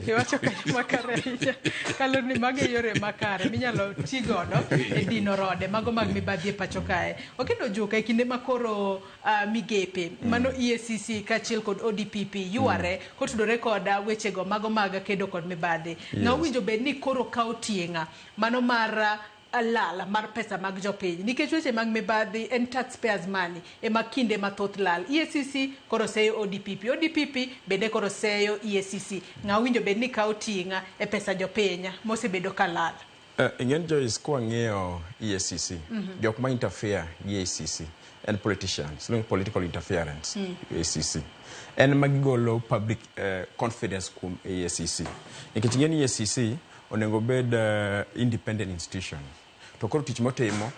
Iwacho kanyo makare kalo ni mage yore makare minyalo ti godo e dino rode mago mag mibadhi e pacho kae. Okendo Juka e kinde makoro migepe mano EACC kachiel kod ODPP yuare kotudore kod wechego mago mag kedo kod mibadhi. Ng'awinjo bed ni koro kawo tieng'a mano mar lal mar pesa mag jopiny nikech weche mag mibadhi en taxpayers money e makinde mathoth lal. EACC koro seyo ODPP bende koro seyo EACC. Ng'awinjo bed ni kawo tieng'a e pesa jopiny mosebedo kalal. Ingen Joyce kwa ng'eyo EACC jok ma interfere gi EACC and politicians political interference EACC en magigolo public confidence kum EACC nikech ng'eni EACC onengo bed independent institution to koro tich motimo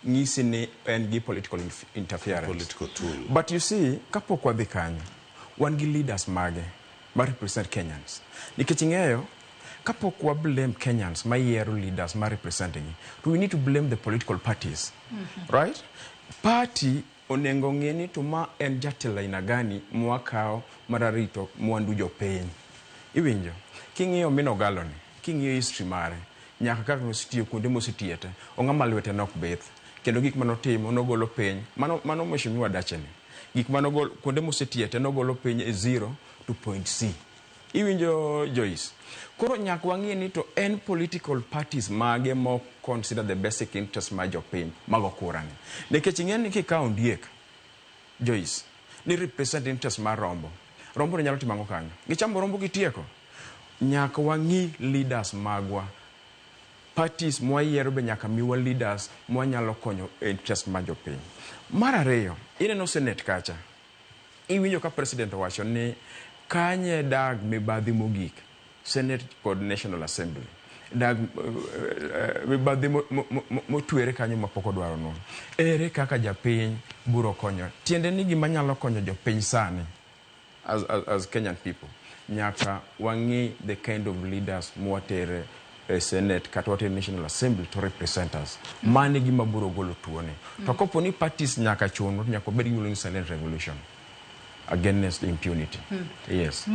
ng'isi ni en gi political interference political tool. But you see kapok wadhi kanyo wan gi leaders mage ma represent Kenyans nikech ng'eyo kapok wa blame Kenyans ma yiero leaders ma representing to we need to blame the political parties right party onengo ng'eni to ma en jatelo aina gani mwakao mararito mwandu jopiny iwinjo king'iyo Mino Galoni king'iyo history mare nyaka kaka nosetiyo kuonde mosetiete ong'ama lwete nok bith kendo gik manotimo nogolo piny mano mheshimiwa Dacheni gik manogolo kuonde mosetiete nogolo piny e 0 to point C iwinjo Joyce koro nyaka wang'e ni to en political parties mage mo consider the basic interest ma jopiny mago kurani nikech ing'eni kikawo Ondiek Joyce ni represent interest mar rombo nyalo timango kanyo gichamo rombo gitieko nyaka wang'i leaders magwa parties mwayiero be nyaka miwa leaders mwanyalo konyo interest ma jopiny. Mar ariyo ineno Senate kacha iwinjo ka president owacho ni kanye dag mibadhi mogik Senate kod National Assembly dag mibadhi motwere kanyo mapoko dwaro nono ere kaka japiny buro konyo tiende ni gima nyalo konyo jopiny sani as Kenyan people nyaka wangi the kind of leaders mwatere Senate kata watere National Assembly to represent us mane gima buro golo tuone to kopo ni parties nyaka chuno nyaka bedi yulo silent revolution against impunity yes